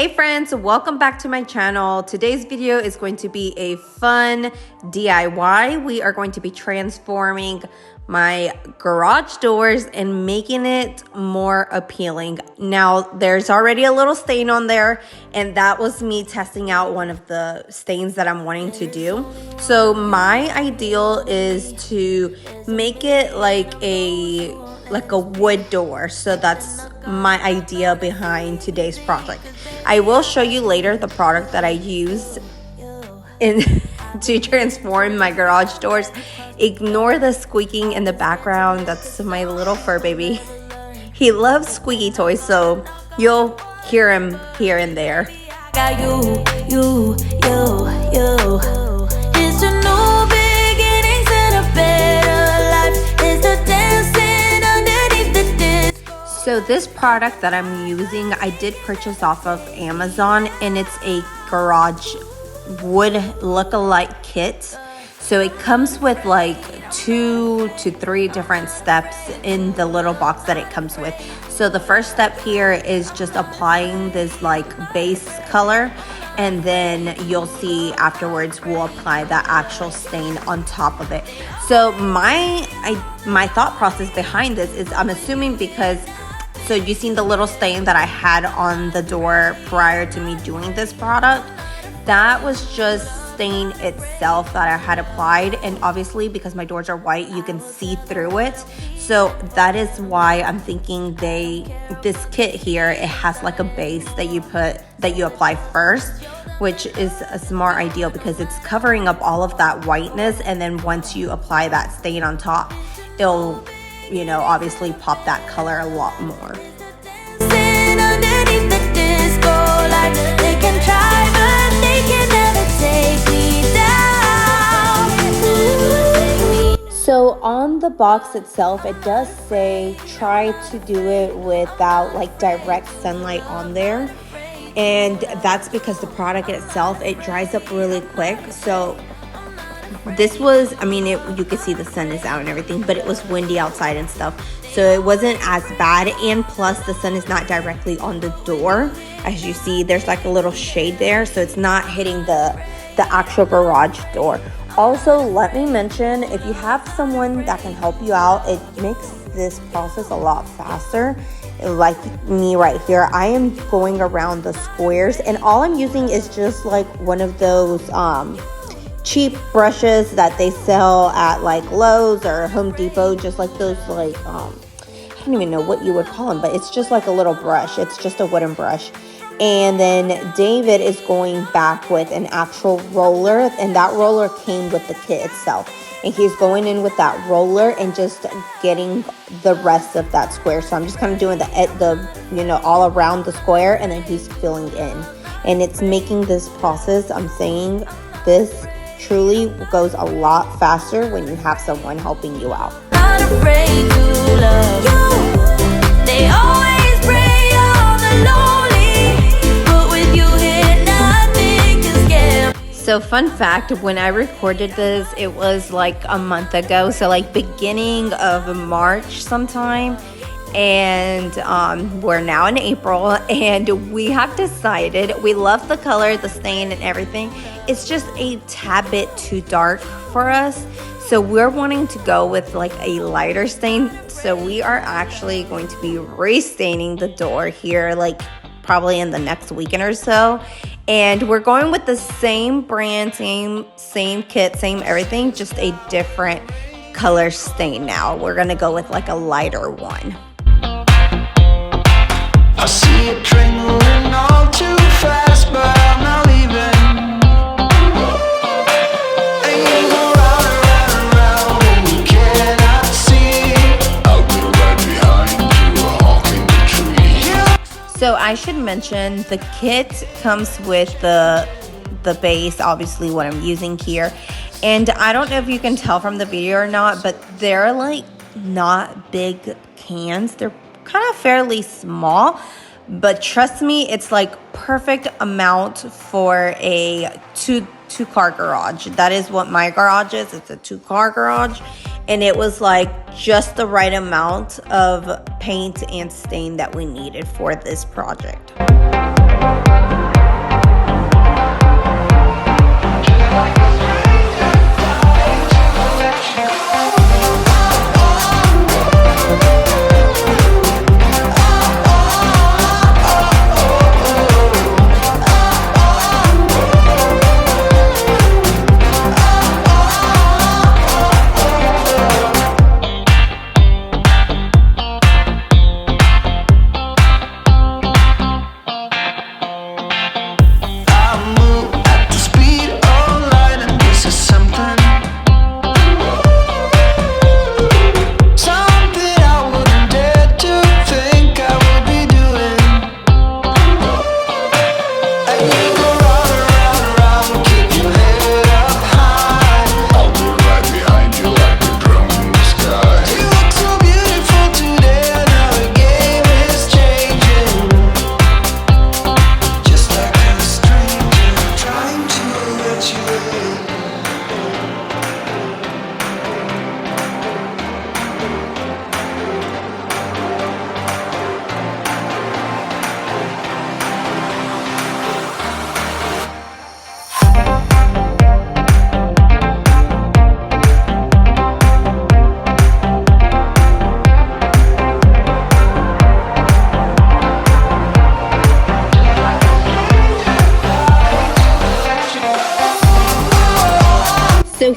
Hey friends, welcome back to my channel. Today's video is going to be a fun DIY. We are going to be transforming my garage doors and making it more appealing. Now, there's already a little stain on there, and that was me testing out one of the stains that I'm wanting to do. So my ideal is to make it like a wood door. So that's my idea behind today's project. I will show you later the product that I used to transform my garage doors. Ignore the squeaking in the background. That's my little fur baby. He loves squeaky toys, so you'll hear him here and there. Got you. It's a new beginnings and a better life. It's the dancing underneath the disc. So this product that I'm using, I did purchase off of Amazon, and it's a garage wood look-alike kit. So it comes with like 2 to 3 different steps in the little box that it comes with. So the first step here is just applying this like base color, and then you'll see afterwards we'll apply the actual stain on top of it. So my thought process behind this is, I'm assuming because, so you've seen the little stain that I had on the door prior to me doing this product, that was just stain itself that I had applied, and obviously because my doors are white, you can see through it. So that is why I'm thinking this kit here, it has like a base that you apply first, which is a smart idea because it's covering up all of that whiteness, and then once you apply that stain on top, it'll, you know, obviously pop that color a lot more. Underneath the disco light, they can try, but they can never take me down. So on the box itself, it does say try to do it without like direct sunlight on there. And that's because the product itself, it dries up really quick. So this was, I mean, you could see the sun is out and everything, but it was windy outside and stuff. So it wasn't as bad, and plus the sun is not directly on the door. As you see, there's like a little shade there, so it's not hitting the actual garage door. Also, let me mention, if you have someone that can help you out, it makes this process a lot faster. Like me right here, I am going around the squares, and all I'm using is just like one of those cheap brushes that they sell at like Lowe's or Home Depot, just like those like I don't even know what you would call them, but it's just like a little brush. It's just a wooden brush. And then David is going back with an actual roller, and that roller came with the kit itself. And he's going in with that roller and just getting the rest of that square. So I'm just kind of doing the you know, all around the square, and then he's filling in. And it's making this process, I'm saying, this truly goes a lot faster when you have someone helping you out. Not afraid to love you. They always prey on the lonely, but with you here, nothing can scare me. So fun fact, when I recorded this, it was like a month ago, so like beginning of March sometime, and we're now in April, and we have decided, we love the color, the stain and everything, it's just a tad bit too dark for us. So we're wanting to go with like a lighter stain. So we are actually going to be restaining the door here like probably in the next weekend or so. And we're going with the same brand, same kit, same everything, just a different color stain now. We're gonna go with like a lighter one. I see it trembling all too fast, but I'm not leaving. So I should mention the kit comes with the base, obviously what I'm using here. And I don't know if you can tell from the video or not, but they're like not big cans. They're kind of fairly small, but trust me, it's like perfect amount for a two-car garage. That is what my garage is. It's a 2-car garage. And it was like just the right amount of paint and stain that we needed for this project.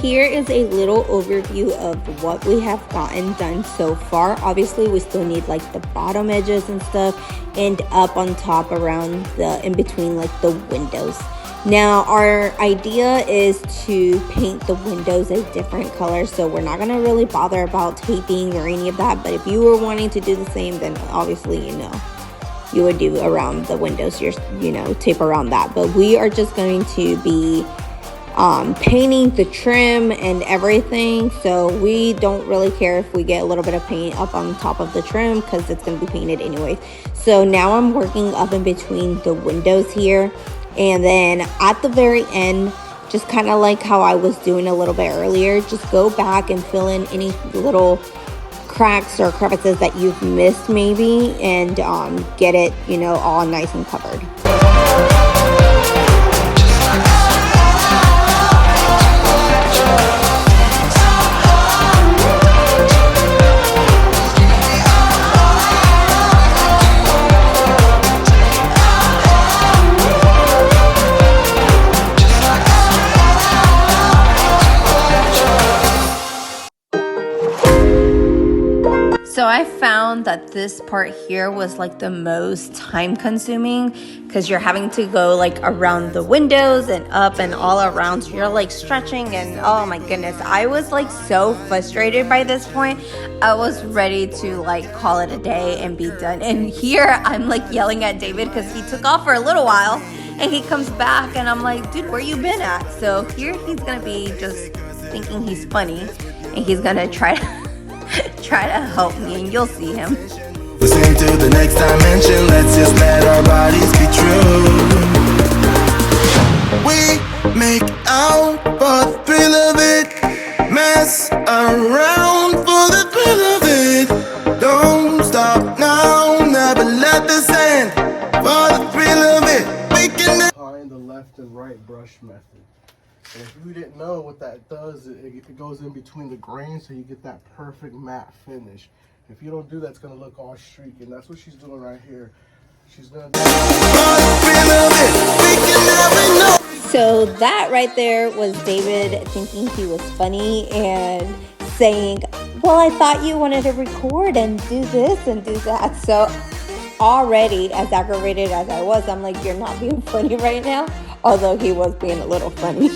here is a little overview of what we have gotten done so far. Obviously, we still need like the bottom edges and stuff, and up on top around the in between like the windows. Now our idea is to paint the windows a different color, so we're not gonna really bother about taping or any of that. But if you were wanting to do the same, then obviously you would do around the windows, tape around that. But we are just going to be painting the trim and everything, so we don't really care if we get a little bit of paint up on top of the trim because it's going to be painted anyway. So now I'm working up in between the windows here, and then at the very end, just kind of like how I was doing a little bit earlier, just go back and fill in any little cracks or crevices that you've missed maybe, and get it all nice and covered. So I found that this part here was like the most time consuming because you're having to go like around the windows and up and all around. So you're like stretching, and oh my goodness, I was like so frustrated by this point. I was ready to like call it a day and be done. And here I'm like yelling at David because he took off for a little while and he comes back and I'm like, dude, where you been at? So here he's gonna be just thinking he's funny and he's gonna try to help me, and you'll see him. Listening to the next dimension, let's just let our bodies be true. We make out for the thrill of it, mess around for the thrill of it. Don't stop now, never let this end, for the thrill of it. We can applying the left and right brush method. And if you didn't know what that does, it goes in between the grains so you get that perfect matte finish. If you don't do that, it's going to look all streaky, and that's what she's doing right here. She's going to So that right there was David thinking he was funny and saying, well, I thought you wanted to record and do this and do that. So already, as aggravated as I was, I'm like, you're not being funny right now. Although he was being a little funny.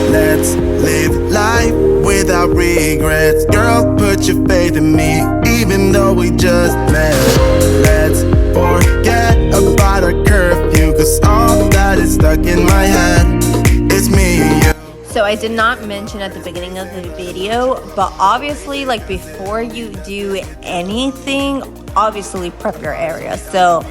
Let's live life without regrets. Girl, put your faith in me, even though we just met. Let's forget about our curfew, cause all that is stuck in my head. It's me and you. So I did not mention at the beginning of the video, but obviously, like before you do anything, obviously prep your area. So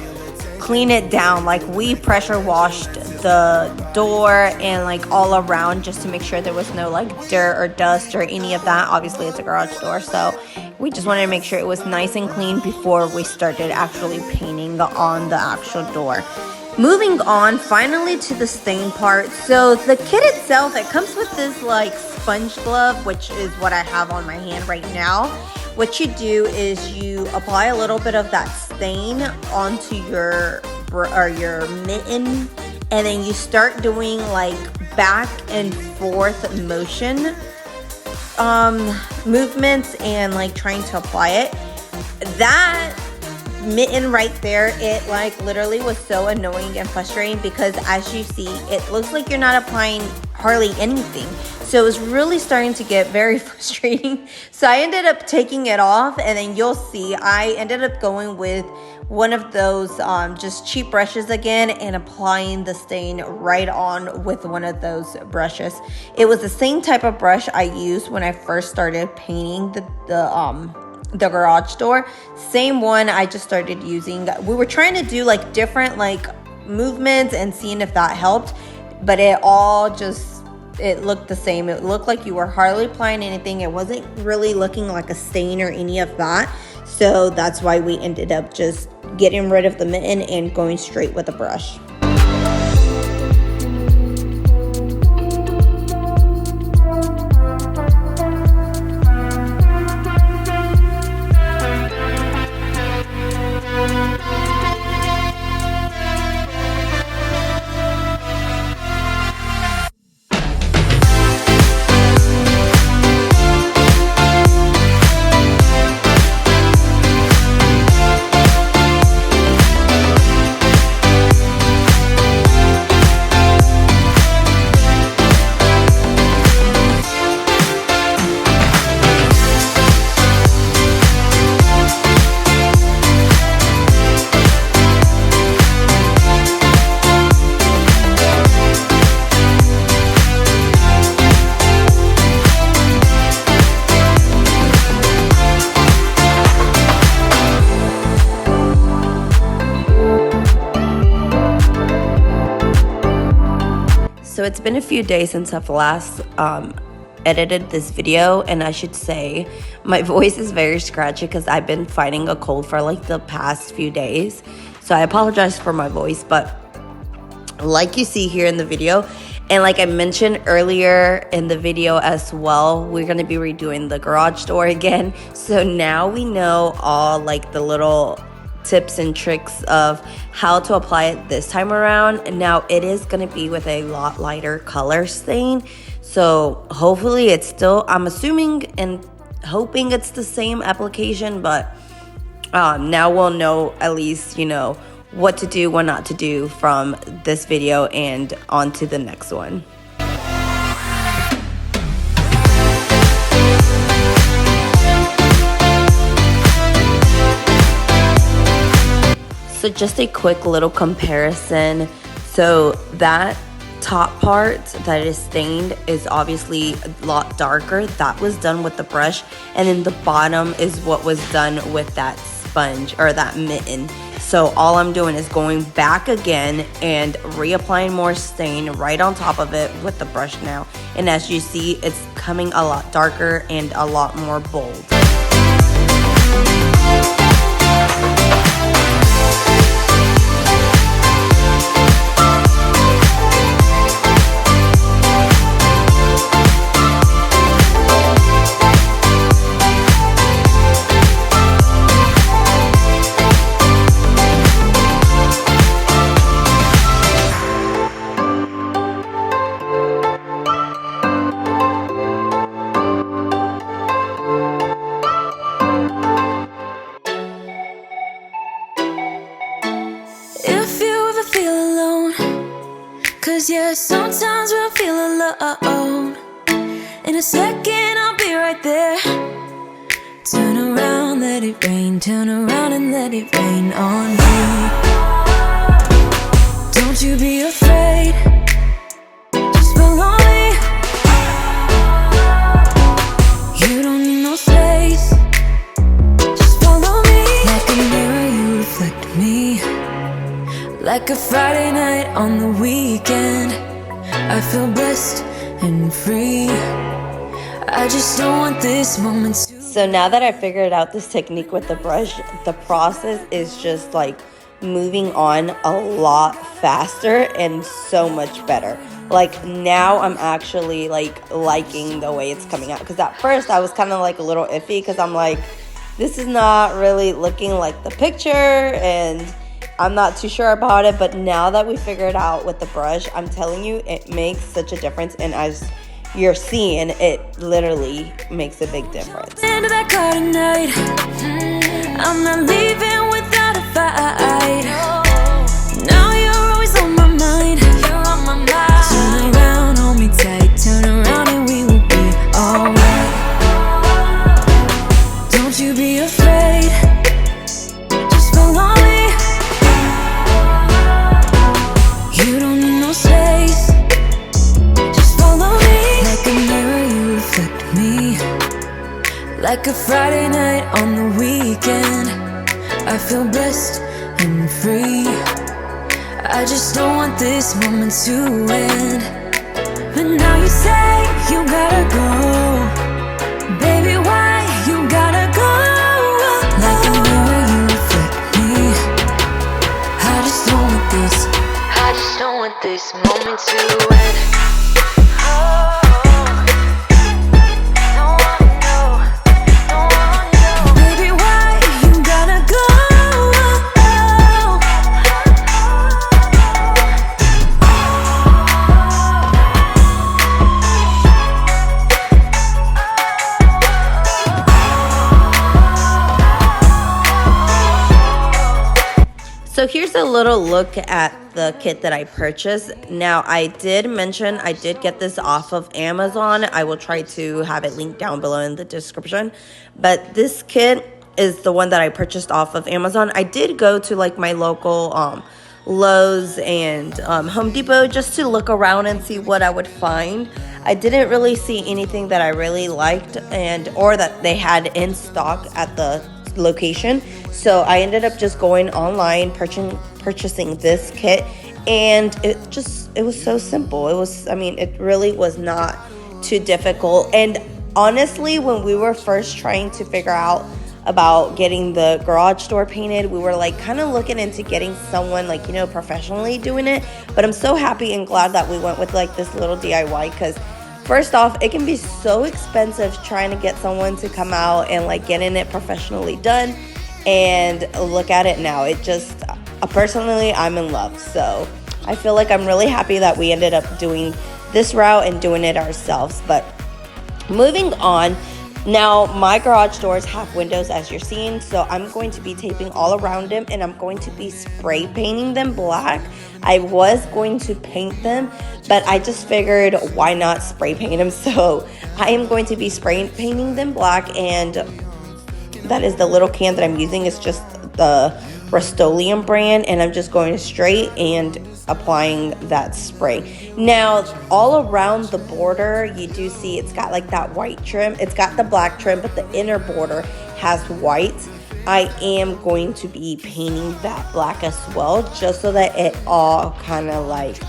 clean it down. Like we pressure washed the door and like all around just to make sure there was no like dirt or dust or any of that. Obviously it's a garage door, so we just wanted to make sure it was nice and clean before we started actually painting on the actual door. Moving on finally to the stain part. So the kit itself, it comes with this like sponge glove, which is what I have on my hand right now. What you do is you apply a little bit of that stain onto your mitten, and then you start doing like back and forth motion movements and like trying to apply it. That mitten right there, it like literally was so annoying and frustrating because as you see, it looks like you're not applying hardly anything. So it was really starting to get very frustrating. So I ended up taking it off, and then you'll see I ended up going with one of those just cheap brushes again and applying the stain right on with one of those brushes. It was the same type of brush I used when I first started painting the garage door. Same one I just started using. We were trying to do like different like movements and seeing if that helped, but it looked the same. It looked like you were hardly applying anything. It wasn't really looking like a stain or any of that. So that's why we ended up just getting rid of the mitten and going straight with a brush. it's been a few days since I've last edited this video, and I should say my voice is very scratchy because I've been fighting a cold for like the past few days. So I apologize for my voice, but like you see here in the video, and like I mentioned earlier in the video as well, we're going to be redoing the garage door again. So now we know all like the little tips and tricks of how to apply it this time around. And now it is going to be with a lot lighter color stain. So hopefully it's still, I'm assuming and hoping it's the same application, but now we'll know at least, you know, what to do, what not to do from this video and on to the next one. So just a quick little comparison. So that top part that is stained is obviously a lot darker. That was done with the brush, and then the bottom is what was done with that sponge or that mitten. So all I'm doing is going back again and reapplying more stain right on top of it with the brush now. And as you see, it's coming a lot darker and a lot more bold. Yeah, sometimes we'll feel alone. In a second, I'll be right there. Turn around, let it rain. Turn around and let it rain on me. Don't you be afraid. Just follow me. You don't need no space. Just follow me. Like a mirror, you reflect me. Like a Friday night on the weekend, I feel blessed and free. I just don't want this moment to. So now that I figured out this technique with the brush, the process is just like moving on a lot faster and so much better. Like now I'm actually like liking the way it's coming out, because at first I was kind of like a little iffy because I'm like, this is not really looking like the picture and I'm not too sure about it. But now that we figured it out with the brush, I'm telling you, it makes such a difference. And as you're seeing, it literally makes a big difference. Into that car tonight. I'm not leaving without a fight. Now you're always on my mind. You're on my mind. Turn around, hold me tight. Turn around and we will be alright. Don't you be afraid. Just follow me. You don't need no space. Just follow me. Like a mirror, you reflect me. Like a Friday night on the weekend, I feel blessed and free. I just don't want this moment to end. But now you say you gotta go. Baby, why you gotta go? Like a mirror, you reflect me. I just don't want this. I just don't want this moment to end. Baby, why you gotta go? So here's a little look at the kit that I purchased. Now, I did mention I did get this off of Amazon. I will try to have it linked down below in the description. But this kit is the one that I purchased off of Amazon. I did go to like my local Lowe's and Home Depot just to look around and see what I would find. I didn't really see anything that I really liked or that they had in stock at the location. So I ended up just going online, purchasing this kit, and it was so simple. It really was not too difficult. And honestly, when we were first trying to figure out about getting the garage door painted, we were like kind of looking into getting someone like, professionally doing it. But I'm so happy and glad that we went with like this little DIY, because first off, it can be so expensive trying to get someone to come out and like getting it professionally done. And look at it now. It just, personally, I'm in love. So I feel like I'm really happy that we ended up doing this route and doing it ourselves. But moving on, now my garage doors have windows, as you're seeing, so I'm going to be taping all around them, and I'm going to be spray painting them black. I was going to paint them, but I just figured why not spray paint them. So I am going to be spray painting them black, and that is the little can that I'm using. It's just the Rust-Oleum brand, and I'm just going straight and applying that spray. Now, all around the border, you do see it's got like that white trim. It's got the black trim, but the inner border has white. I am going to be painting that black as well, just so that it all kind of like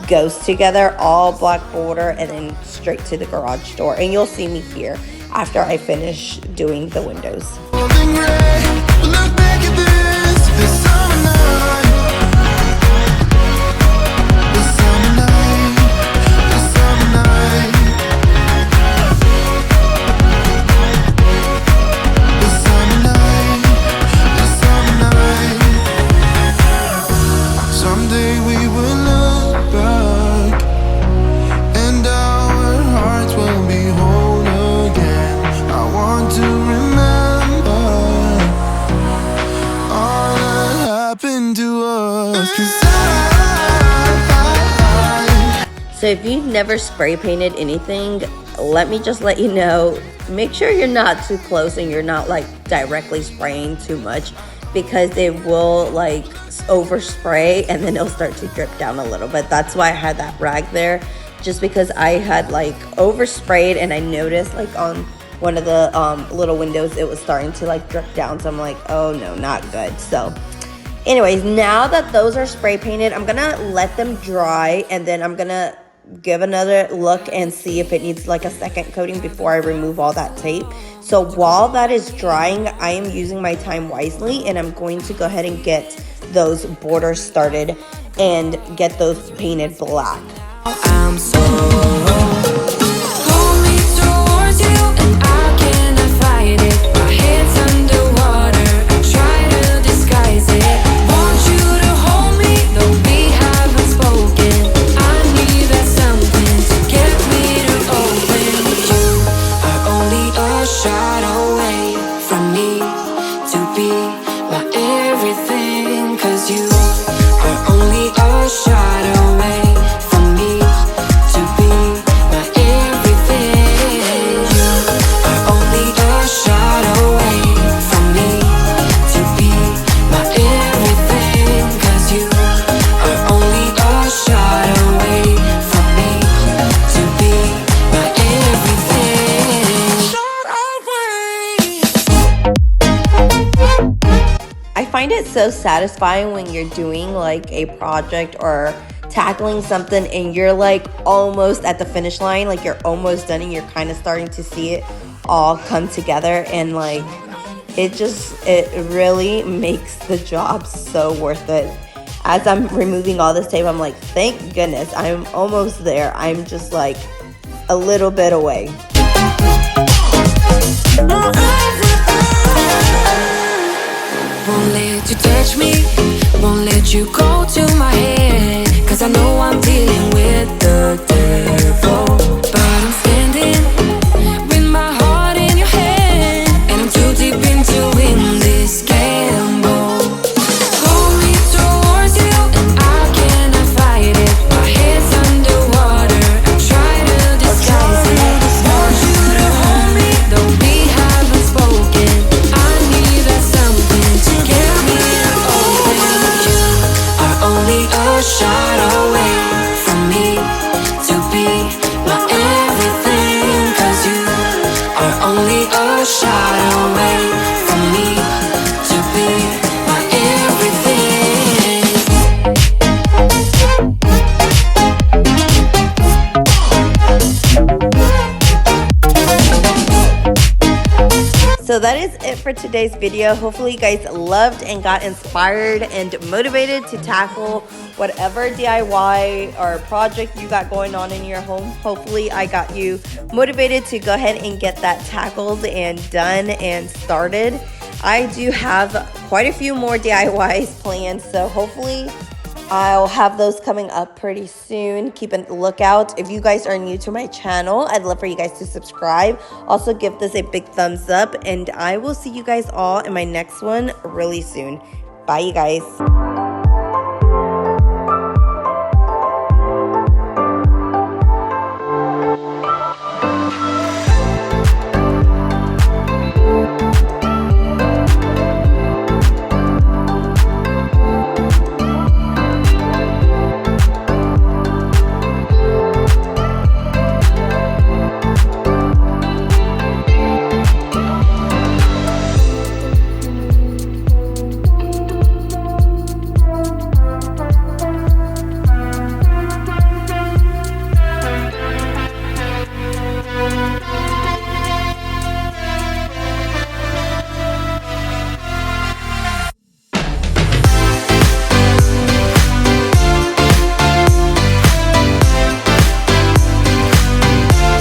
goes together, all black border, and then straight to the garage door. And you'll see me here after I finish doing the windows. So if you've never spray painted anything, let me just let you know, make sure you're not too close and you're not like directly spraying too much, because it will like overspray and then it'll start to drip down a little bit. That's why I had that rag there, just because I had like oversprayed, and I noticed like on one of the little windows it was starting to like drip down. So I'm like, oh no, not good. So anyways, now that those are spray painted, I'm gonna let them dry, and then I'm gonna give another look and see if it needs like a second coating before I remove all that tape. So while that is drying, I am using my time wisely, and I'm going to go ahead and get those borders started and get those painted black. I'm so pull me towards you, and I cannot fight it. My head's underwater, I try to disguise it. Want you to hold me, though we haven't spoken. I need that something to get me to open. You are only a shot away from me to be my everything, 'cause you are only a shot away from me to be my everything. You are only a shot away from me to be my everything, 'cause you are only a shot away from me to be my everything. Shot away. I find it so satisfying when you're doing like a project or tackling something and you're like almost at the finish line, like you're almost done and you're kind of starting to see it all come together, and like it really makes the job so worth it. As I'm removing all this tape, I'm like, thank goodness, I'm almost there. I'm just like a little bit away. Won't let you touch me, won't let you go to my head, 'cause I know I'm dealing with the devil. But I'm standing with my heart in your hand, and I'm too deep into in this gamble. Pull me towards you, and I cannot fight it. My head's underwater, I try to disguise it. Want you to hold me, though we haven't spoken. I need that something to get me to open. You are only a shot away from me to be my everything, 'cause you are only a shot away from me to be my everything. So that is it for today's video. Hopefully you guys loved and got inspired and motivated to tackle whatever DIY or project you got going on in your home. Hopefully I got you motivated to go ahead and get that tackled and done and started. I do have quite a few more DIYs planned, so hopefully I'll have those coming up pretty soon. Keep a lookout. If you guys are new to my channel, I'd love for you guys to subscribe. Also, give this a big thumbs up, and I will see you guys all in my next one really soon. Bye, you guys.